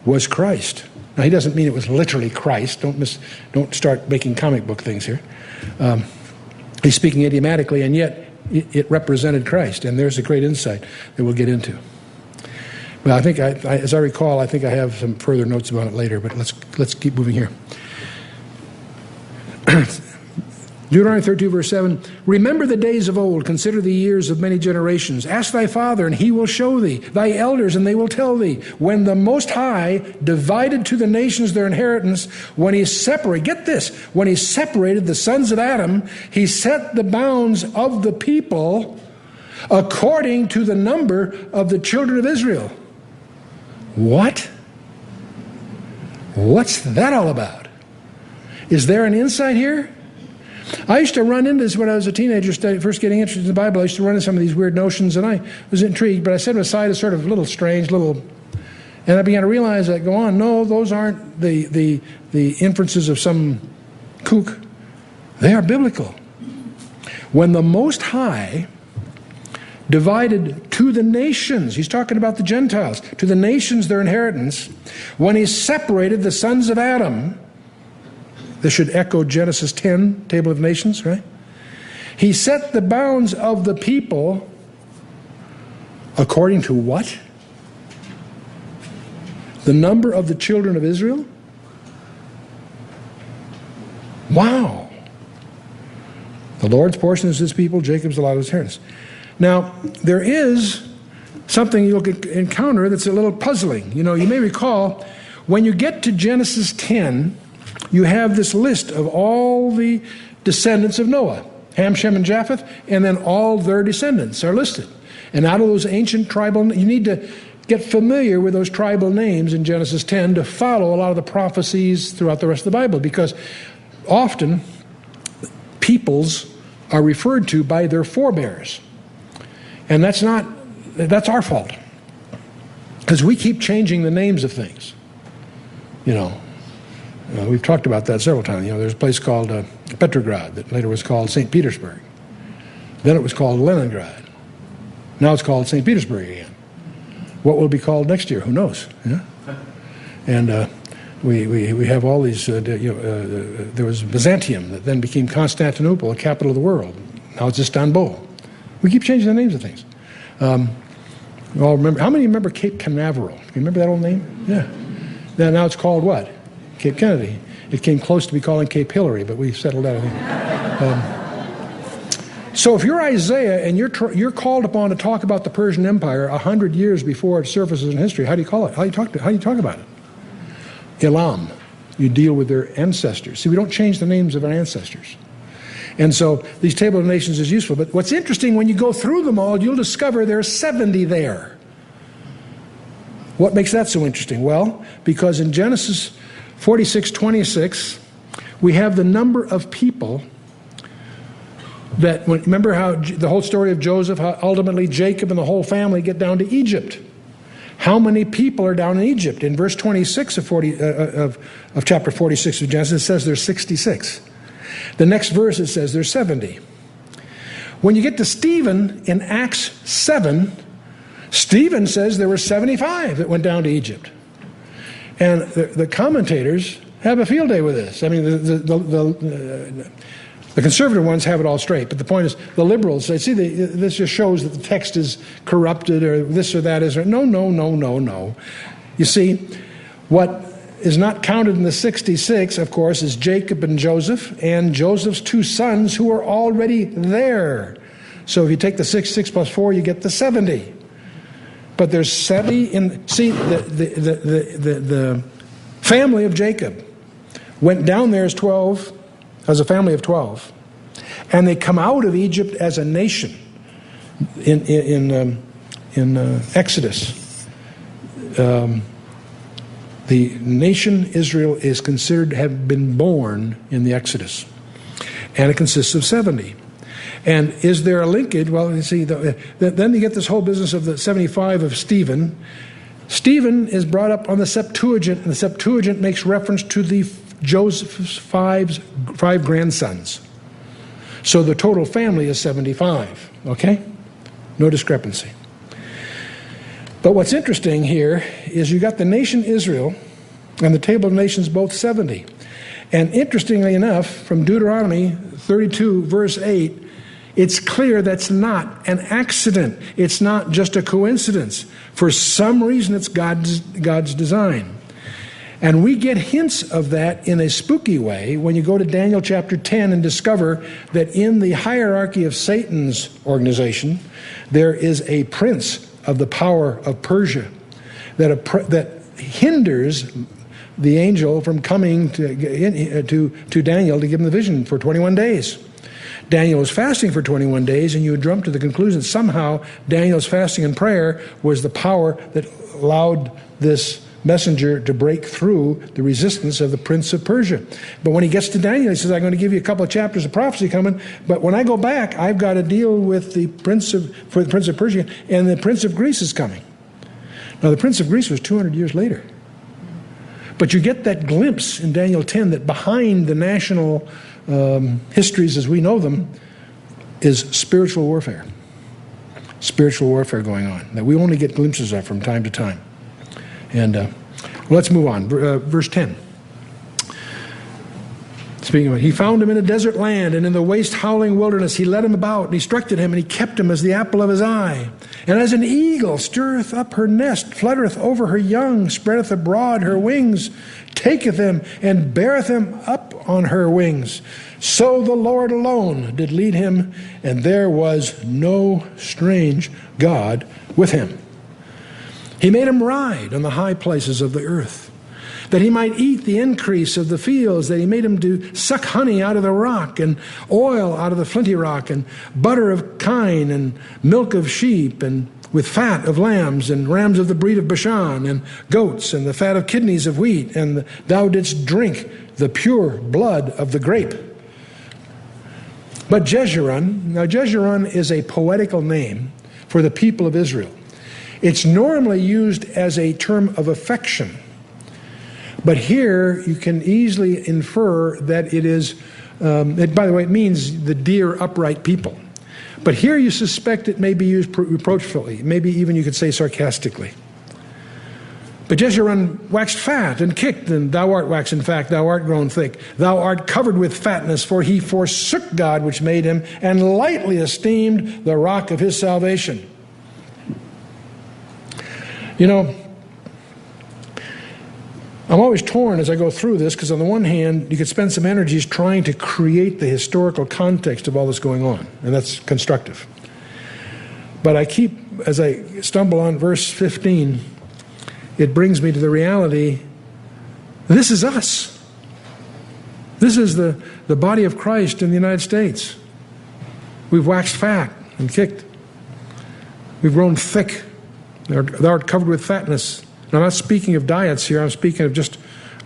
was Christ. Now, he doesn't mean it was literally Christ. Don't start making comic book things here. He's speaking idiomatically, and yet it represented Christ. And there's a great insight that we'll get into. Well, I think, as I recall, I think I have some further notes about it later, but let's keep moving here. Deuteronomy 32, verse 7, remember the days of old, consider the years of many generations. Ask thy father, and he will show thee, thy elders, and they will tell thee. When the Most High divided to the nations their inheritance, when he separated, get this, when he separated the sons of Adam, he set the bounds of the people according to the number of the children of Israel. What? What's that all about? Is there an insight here? I used to run into this when I was a teenager, first getting interested in the Bible. I used to run into some of these weird notions, and I was intrigued, but I set them aside as sort of a little strange, and I began to realize that, go on, no, those aren't the inferences of some kook. They are biblical. When the Most High divided to the nations, he's talking about the Gentiles, to the nations their inheritance, when he separated the sons of Adam, this should echo Genesis 10, Table of Nations, right? He set the bounds of the people according to what? The number of the children of Israel? Wow. The Lord's portion is his people, Jacob's allotted his inheritance. Now, there is something you'll encounter that's a little puzzling. You know, you may recall, when you get to Genesis 10, you have this list of all the descendants of Noah, Ham, Shem, and Japheth, and then all their descendants are listed. And out of those ancient tribal, you need to get familiar with those tribal names in Genesis 10 to follow a lot of the prophecies throughout the rest of the Bible, because often peoples are referred to by their forebears. And that's our fault, because we keep changing the names of things, you know. We've talked about that several times. You know, there's a place called Petrograd that later was called St. Petersburg. Then it was called Leningrad. Now it's called St. Petersburg again. What will it be called next year? Who knows? Yeah? And we have all these. There was Byzantium that then became Constantinople, the capital of the world. Now it's Istanbul. We keep changing the names of things. Well, remember, how many remember Cape Canaveral? You remember that old name? Yeah. Now it's called what? Cape Kennedy. It came close to be calling Cape Hillary, but we settled that, I think. So if you're Isaiah and you're called upon to talk about the Persian Empire 100 years before it surfaces in history, how do you call it? How do you talk about it? Elam. You deal with their ancestors. See, we don't change the names of our ancestors. And so these Table of Nations is useful. But what's interesting, when you go through them all, you'll discover there's 70 there. What makes that so interesting? Well, because in Genesis 46:26, we have the number of people that, remember how the whole story of Joseph, how ultimately Jacob and the whole family get down to Egypt. How many people are down in Egypt? In verse 26 of chapter 46 of Genesis, it says there's 66. The next verse, it says there's 70. When you get to Stephen in Acts 7, Stephen says there were 75 that went down to Egypt. And the commentators have a field day with this. I mean, the conservative ones have it all straight, but the point is, the liberals say, see, this just shows that the text is corrupted, or this or that is. No. You see, what is not counted in the 66, of course, is Jacob and Joseph, and Joseph's two sons who are already there. So if you take the 6 plus 4, you get the 70. But there's 70 in. See, the family of Jacob went down there as 12, as a family of 12, and they come out of Egypt as a nation in Exodus. The nation Israel is considered to have been born in the Exodus, and it consists of 70. And is there a linkage? Well, you see, then you get this whole business of the 75 of Stephen. Stephen is brought up on the Septuagint, and the Septuagint makes reference to the Joseph's five grandsons. So the total family is 75, okay? No discrepancy. But what's interesting here is you got the nation Israel, and the table of nations both 70. And interestingly enough, from Deuteronomy 32, verse 8, it's clear that's not an accident. It's not just a coincidence. For some reason, it's God's design. And we get hints of that in a spooky way when you go to Daniel chapter 10 and discover that in the hierarchy of Satan's organization, there is a prince of the power of Persia that hinders the angel from coming to Daniel to give him the vision for 21 days. Daniel was fasting for 21 days, and you would jump to the conclusion that somehow Daniel's fasting and prayer was the power that allowed this messenger to break through the resistance of the prince of Persia. But when he gets to Daniel, he says, I'm going to give you a couple of chapters of prophecy coming, but when I go back, I've got to deal with the prince of Persia, and the prince of Greece is coming. Now, the prince of Greece was 200 years later. But you get that glimpse in Daniel 10 that behind the national histories as we know them is spiritual warfare. Spiritual warfare going on that we only get glimpses of from time to time. And let's move on. Verse 10. Speaking of it, he found him in a desert land, and in the waste howling wilderness he led him about, and he instructed him, and he kept him as the apple of his eye. And as an eagle stirreth up her nest, fluttereth over her young, spreadeth abroad her wings, taketh them, and beareth them up on her wings. So the Lord alone did lead him, and there was no strange God with him. He made him ride on the high places of the earth, that he might eat the increase of the fields, that he made him to suck honey out of the rock, and oil out of the flinty rock, and butter of kine, and milk of sheep, and with fat of lambs, and rams of the breed of Bashan, and goats, and the fat of kidneys of wheat, and thou didst drink the pure blood of the grape. But Jeshurun, now Jeshurun is a poetical name for the people of Israel. It's normally used as a term of affection. But here you can easily infer that it is, by the way, it means the dear, upright people. But here you suspect it may be used reproachfully, maybe even you could say sarcastically. But Jeshurun waxed fat and kicked, and thou art waxed, in fact, thou art grown thick. Thou art covered with fatness, for he forsook God which made him, and lightly esteemed the rock of his salvation. You know, I'm always torn as I go through this, because on the one hand, you could spend some energies trying to create the historical context of all this going on, and that's constructive. But I keep, as I stumble on verse 15, it brings me to the reality, this is us. This is the body of Christ in the United States. We've waxed fat and kicked. We've grown thick. Thou art covered with fatness. Now, I'm not speaking of diets here. I'm speaking of just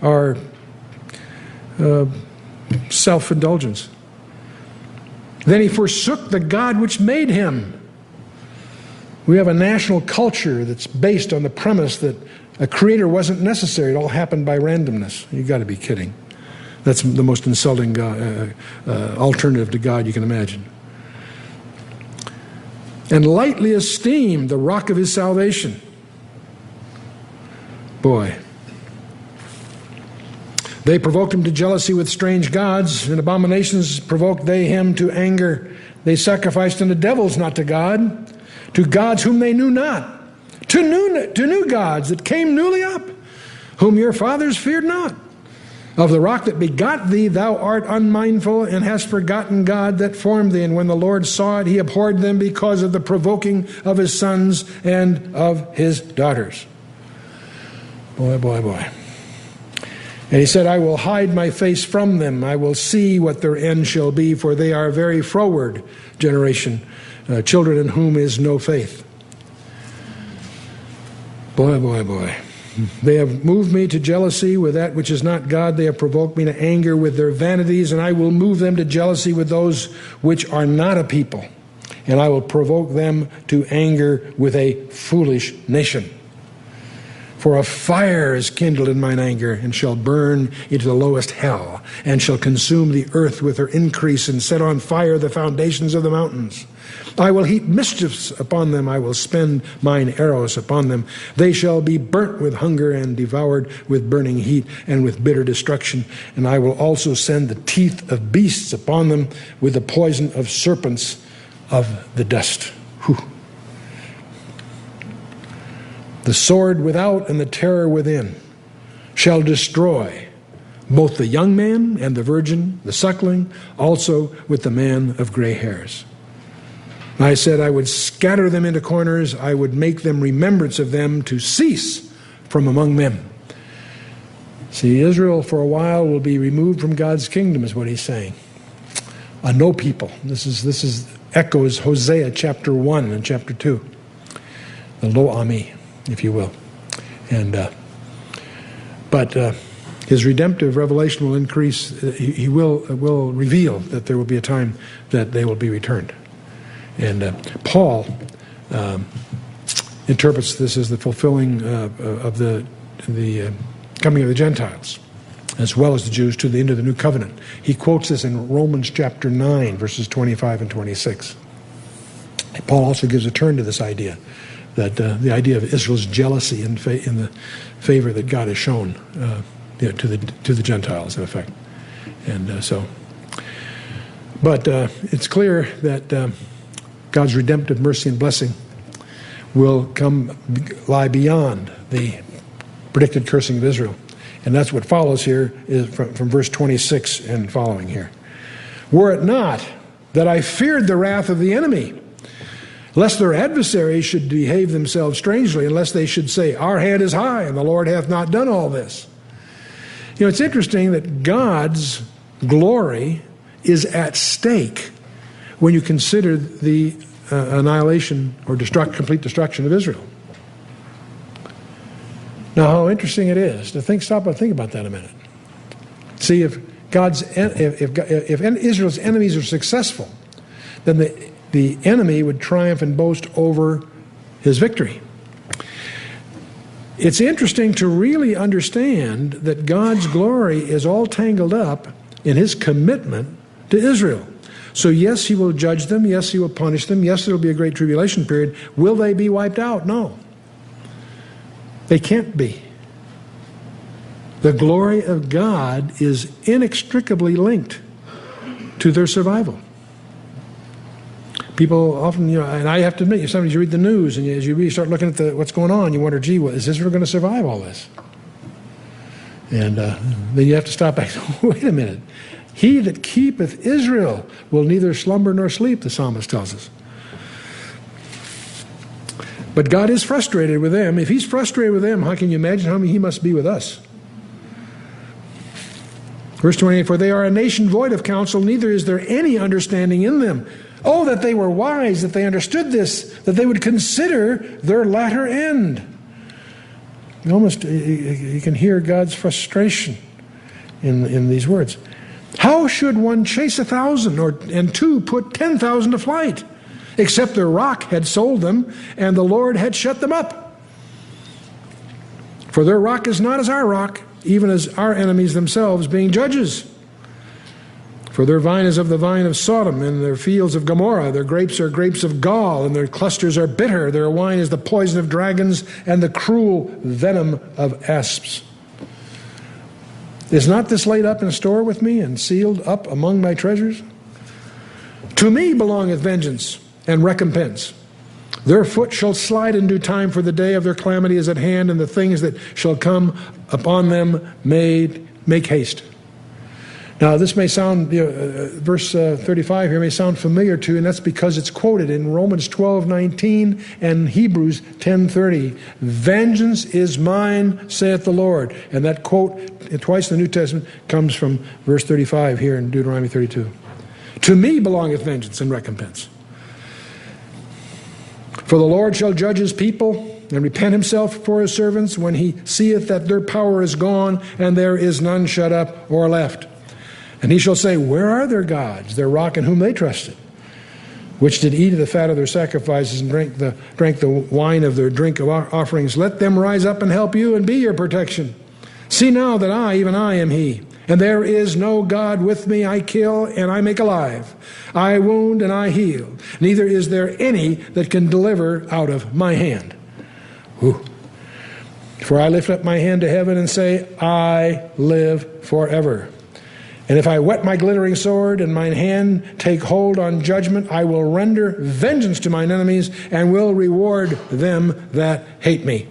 our self-indulgence. Then he forsook the God which made him. We have a national culture that's based on the premise that a creator wasn't necessary. It all happened by randomness. You've got to be kidding. That's the most insulting alternative to God you can imagine. And lightly esteemed the rock of his salvation. Boy. They provoked him to jealousy with strange gods, and abominations provoked they him to anger. They sacrificed unto devils, not to God, to gods whom they knew not, to new gods that came newly up, whom your fathers feared not. Of the rock that begot thee, thou art unmindful, and hast forgotten God that formed thee. And when the Lord saw it, he abhorred them because of the provoking of his sons and of his daughters. Boy, boy, boy. And he said, I will hide my face from them. I will see what their end shall be, for they are a very froward generation, children in whom is no faith. Boy, boy, boy. They have moved me to jealousy with that which is not God. They have provoked me to anger with their vanities, and I will move them to jealousy with those which are not a people. And I will provoke them to anger with a foolish nation. For a fire is kindled in mine anger, and shall burn into the lowest hell, and shall consume the earth with her increase, and set on fire the foundations of the mountains. I will heap mischiefs upon them. I will spend mine arrows upon them. They shall be burnt with hunger and devoured with burning heat and with bitter destruction. And I will also send the teeth of beasts upon them with the poison of serpents of the dust. Whew. The sword without and the terror within shall destroy both the young man and the virgin, the suckling, also with the man of gray hairs. I said I would scatter them into corners. I would make them remembrance of them to cease from among men. See, Israel for a while will be removed from God's kingdom, is what he's saying. A no people. This is echoes Hosea chapter 1 and chapter 2. The lo ami, if you will. And but his redemptive revelation will increase. He will reveal that there will be a time that they will be returned. And Paul interprets this as the fulfilling of the coming of the Gentiles, as well as the Jews, to the end of the new covenant. He quotes this in Romans chapter 9, verses 25 and 26. Paul also gives a turn to this idea, that the idea of Israel's jealousy in the favor that God has shown to the Gentiles, in effect. And but it's clear that God's redemptive mercy and blessing will lie beyond the predicted cursing of Israel. And that's what follows here is from verse 26 and following here. Were it not that I feared the wrath of the enemy, lest their adversaries should behave themselves strangely, unless they should say, our head is high, and the Lord hath not done all this. You know, it's interesting that God's glory is at stake when you consider the annihilation or complete destruction of Israel. Now, how interesting it is to stop and think about that a minute. See, if Israel's enemies are successful, then the enemy would triumph and boast over his victory. It's interesting to really understand that God's glory is all tangled up in his commitment to Israel. So yes, he will judge them. Yes, he will punish them. Yes, there will be a great tribulation period. Will they be wiped out? No. They can't be. The glory of God is inextricably linked to their survival. People often, and I have to admit, sometimes you read the news, and as you really start looking at what's going on, you wonder, gee, is Israel going to survive all this? And then you have to stop back. Wait a minute. He that keepeth Israel will neither slumber nor sleep, the psalmist tells us. But God is frustrated with them. If he's frustrated with them, how can you imagine how he must be with us? Verse 28, for they are a nation void of counsel, neither is there any understanding in them. Oh, that they were wise, that they understood this, that they would consider their latter end. You can hear God's frustration in these words. How should one chase 1,000 and two put 10,000 to flight, except their rock had sold them and the Lord had shut them up? For their rock is not as our rock, even as our enemies themselves being judges. For their vine is of the vine of Sodom, and their fields of Gomorrah. Their grapes are grapes of gall, and their clusters are bitter. Their wine is the poison of dragons, and the cruel venom of asps. Is not this laid up in store with me, and sealed up among my treasures? To me belongeth vengeance and recompense. Their foot shall slide in due time, for the day of their calamity is at hand, and the things that shall come upon them make haste. Now, this may sound, verse 35 here may sound familiar to you, and that's because it's quoted in Romans 12:19 and Hebrews 10:30. Vengeance is mine, saith the Lord. And that quote twice in the New Testament comes from verse 35 here in Deuteronomy 32. To me belongeth vengeance and recompense. For the Lord shall judge his people and repent himself for his servants when he seeth that their power is gone and there is none shut up or left. And he shall say, where are their gods, their rock in whom they trusted, which did eat of the fat of their sacrifices and drank the wine of their drink of offerings? Let them rise up and help you and be your protection. See now that I, even I, am he. And there is no God with me. I kill and I make alive. I wound and I heal. Neither is there any that can deliver out of my hand. Whew. For I lift up my hand to heaven and say, I live forever. And if I whet my glittering sword and mine hand take hold on judgment, I will render vengeance to mine enemies and will reward them that hate me.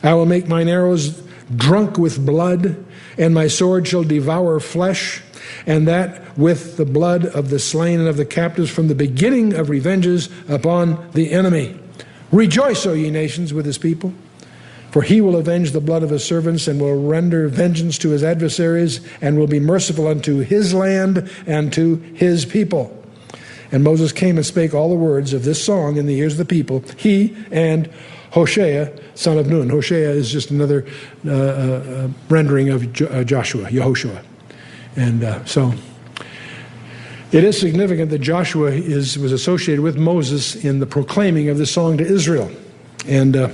I will make mine arrows drunk with blood, and my sword shall devour flesh, and that with the blood of the slain and of the captives from the beginning of revenges upon the enemy. Rejoice, O ye nations, with his people, for he will avenge the blood of his servants and will render vengeance to his adversaries and will be merciful unto his land and to his people. And Moses came and spake all the words of this song in the ears of the people, he and Hoshea, son of Nun. Hoshea is just another rendering of Joshua, Yehoshua. And so it is significant that Joshua was associated with Moses in the proclaiming of the song to Israel. And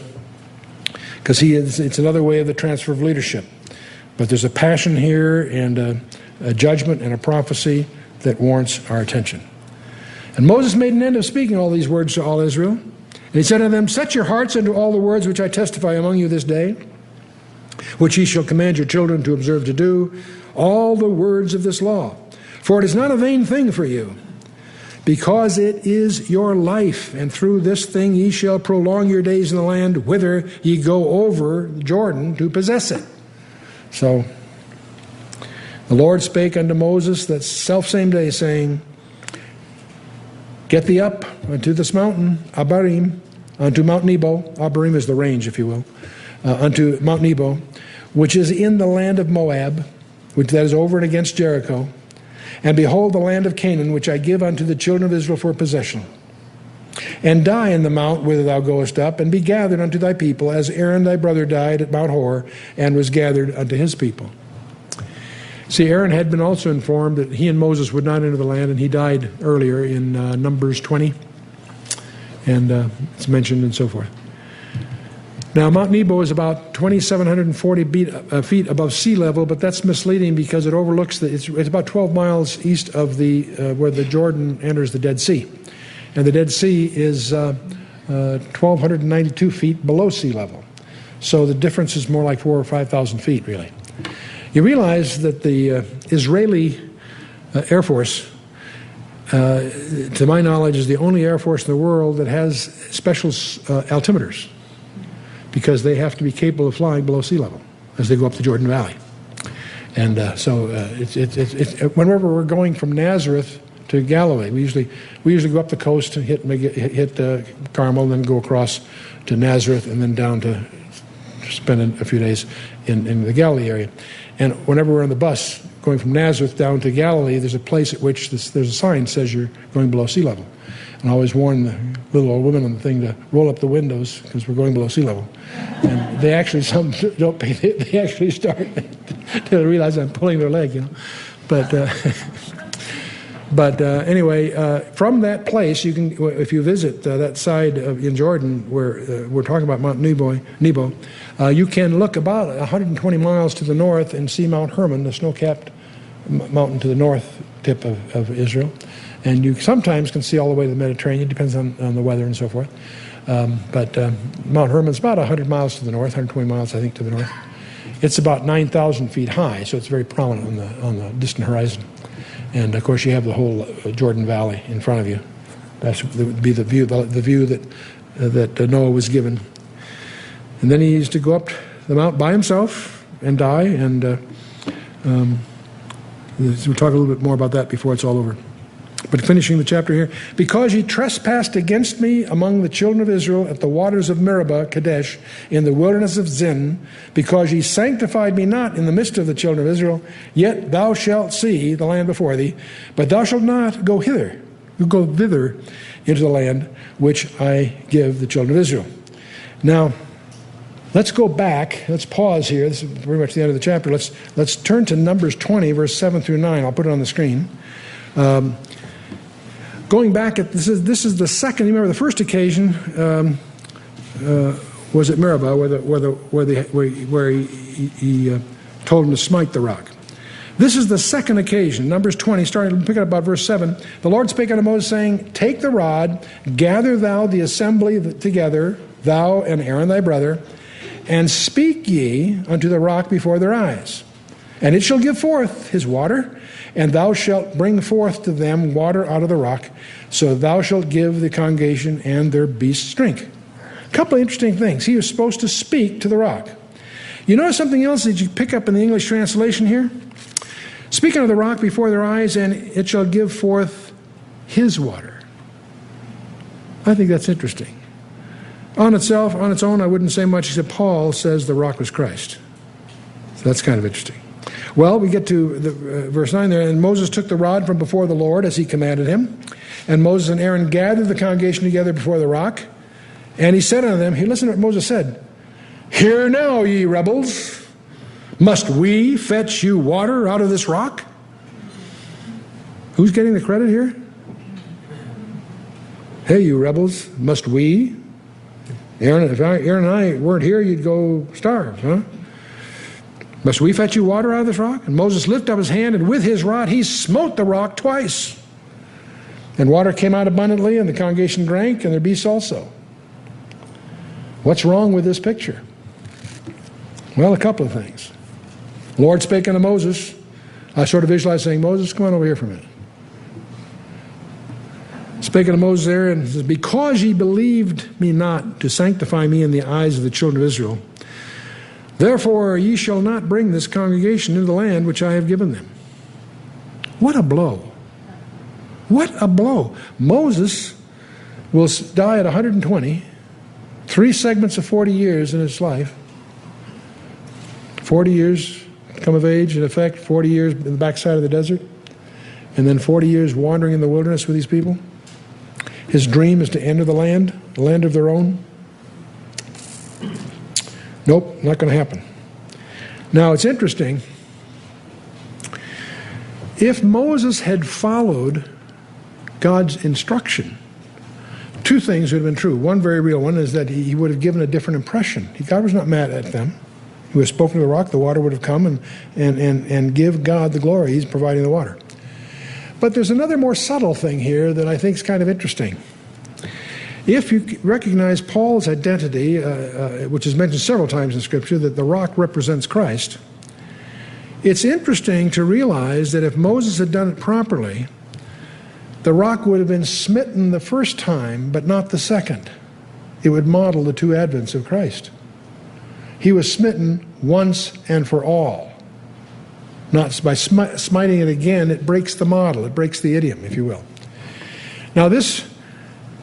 because it's another way of the transfer of leadership. But there's a passion here and a judgment and a prophecy that warrants our attention. And Moses made an end of speaking all these words to all Israel. And he said unto them, set your hearts unto all the words which I testify among you this day, which ye shall command your children to observe to do, all the words of this law. For it is not a vain thing for you, because it is your life, and through this thing ye shall prolong your days in the land whither ye go over Jordan to possess it. So the Lord spake unto Moses that selfsame day, saying, get thee up unto this mountain, Abarim, unto Mount Nebo. Abarim is the range, if you will. Unto Mount Nebo, which is in the land of Moab, which that is over and against Jericho. And behold the land of Canaan, which I give unto the children of Israel for possession. And die in the mount whither thou goest up, and be gathered unto thy people, as Aaron thy brother died at Mount Hor, and was gathered unto his people. See, Aaron had been also informed that he and Moses would not enter the land, and he died earlier in Numbers 20, and it's mentioned and so forth. Now, Mount Nebo is about 2,740 feet above sea level, but that's misleading because it overlooks it's about 12 miles east of where the Jordan enters the Dead Sea, and the Dead Sea is 1,292 feet below sea level. So the difference is more like 4,000 or 5,000 feet, really. You realize that the Israeli Air Force, to my knowledge, is the only Air Force in the world that has special altimeters, because they have to be capable of flying below sea level as they go up the Jordan Valley. And so whenever we're going from Nazareth to Galilee, we usually go up the coast and hit Carmel, and then go across to Nazareth, and then down to spend a few days in the Galilee area. And whenever we're on the bus going from Nazareth down to Galilee, there's a place at which there's a sign that says you're going below sea level. And I always warn the little old women on the thing to roll up the windows because we're going below sea level. And they actually, some don't pay, they actually start to realize I'm pulling their leg, you know. But anyway, from that place, you can, if you visit that side in Jordan where we're talking about Mount Nebo, you can look about 120 miles to the north and see Mount Hermon, the snow-capped mountain to the north tip of Israel. And you sometimes can see all the way to the Mediterranean, depends on the weather and so forth. But Mount Hermon's about 100 miles to the north, 120 miles, I think, to the north. It's about 9,000 feet high, so it's very prominent on the distant horizon. And of course, you have the whole Jordan Valley in front of you. That would be the view that Noah was given. And then he used to go up the mount by himself and die. And we'll talk a little bit more about that before it's all over. But finishing the chapter here, because ye trespassed against me among the children of Israel at the waters of Meribah, Kadesh, in the wilderness of Zin, because ye sanctified me not in the midst of the children of Israel, yet thou shalt see the land before thee, but thou shalt not go hither, go thither into the land which I give the children of Israel. Now, let's go back. Let's pause here. This is pretty much the end of the chapter. Let's turn to Numbers 20, verse 7 through 9. I'll put it on the screen. Going back, this is the second. You remember the first occasion was at Meribah, where he told him to smite the rock. This is the second occasion. Numbers 20, starting pick up about verse 7. The Lord spake unto Moses, saying, Take the rod, gather thou the assembly together, thou and Aaron thy brother, and speak ye unto the rock before their eyes. And it shall give forth his water, and thou shalt bring forth to them water out of the rock, so thou shalt give the congregation and their beasts drink. A couple of interesting things. He was supposed to speak to the rock. You notice something else that you pick up in the English translation here? Speak unto the rock before their eyes, and it shall give forth his water. I think that's interesting. On its own, I wouldn't say much, except Paul says the rock was Christ. So that's kind of interesting. Well, we get to verse 9 there. And Moses took the rod from before the Lord as he commanded him. And Moses and Aaron gathered the congregation together before the rock. And he said unto them, listen to what Moses said. Hear now, ye rebels, must we fetch you water out of this rock? Who's getting the credit here? Hey, you rebels, must we? Aaron, if Aaron and I weren't here, you'd go starve, huh? Must we fetch you water out of this rock? And Moses lifted up his hand, and with his rod he smote the rock twice. And water came out abundantly, and the congregation drank, and their beasts also. What's wrong with this picture? Well, a couple of things. Lord spake unto Moses. I sort of visualize saying, Moses, come on over here for a minute. Spake unto Moses there, and says, Because ye believed me not to sanctify me in the eyes of the children of Israel, therefore ye shall not bring this congregation into the land which I have given them. What a blow. What a blow. Moses will die at 120, 3 segments of 40 years in his life. 40 years come of age, in effect, 40 years in the backside of the desert, and then 40 years wandering in the wilderness with these people. His dream is to enter the land of their own. Nope, not going to happen. Now, it's interesting. If Moses had followed God's instruction, 2 things would have been true. One very real one is that he would have given a different impression. God was not mad at them. He would have spoken to the rock, the water would have come, and give God the glory. He's providing the water. But there's another more subtle thing here that I think is kind of interesting. If you recognize Paul's identity, which is mentioned several times in Scripture, that the rock represents Christ, it's interesting to realize that if Moses had done it properly, the rock would have been smitten the first time, but not the second. It would model the 2 advents of Christ. He was smitten once and for all. Not by smiting it again, it breaks the model, it breaks the idiom, if you will. Now this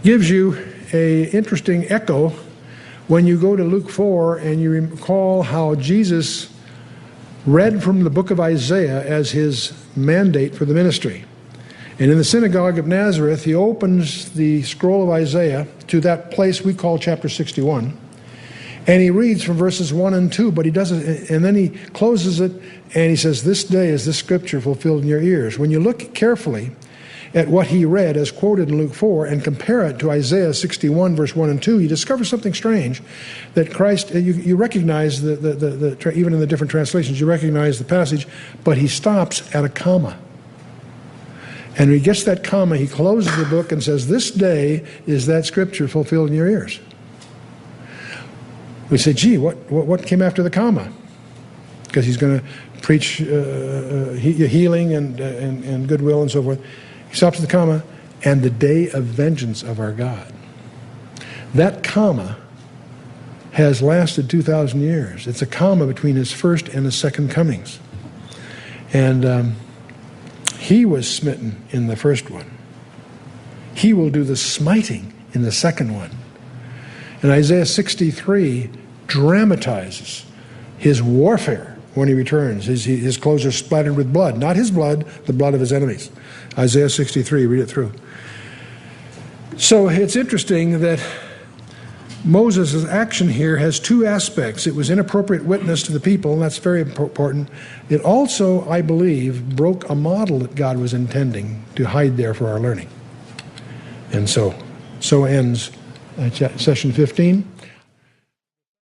gives you an interesting echo when you go to Luke 4 and you recall how Jesus read from the book of Isaiah as his mandate for the ministry. And in the synagogue of Nazareth, he opens the scroll of Isaiah to that place we call chapter 61. And he reads from verses 1 and 2, but he does it, and then he closes it, and he says, This day is this scripture fulfilled in your ears. When you look carefully at what he read as quoted in Luke 4 and compare it to Isaiah 61, verse 1 and 2, you discover something strange, that Christ, you recognize, even in the different translations, you recognize the passage, but he stops at a comma. And when he gets that comma, he closes the book and says, This day is that scripture fulfilled in your ears. We say, gee, what came after the comma? Because he's going to preach healing and goodwill and so forth. He stops at the comma, and the day of vengeance of our God. That comma has lasted 2,000 years. It's a comma between his first and his second comings. And he was smitten in the first one. He will do the smiting in the second one. And Isaiah 63 dramatizes his warfare when he returns. His clothes are splattered with blood. Not his blood, the blood of his enemies. Isaiah 63, read it through. So it's interesting that Moses' action here has 2 aspects. It was inappropriate witness to the people, and that's very important. It also, I believe, broke a model that God was intending to hide there for our learning. And so ends session 15.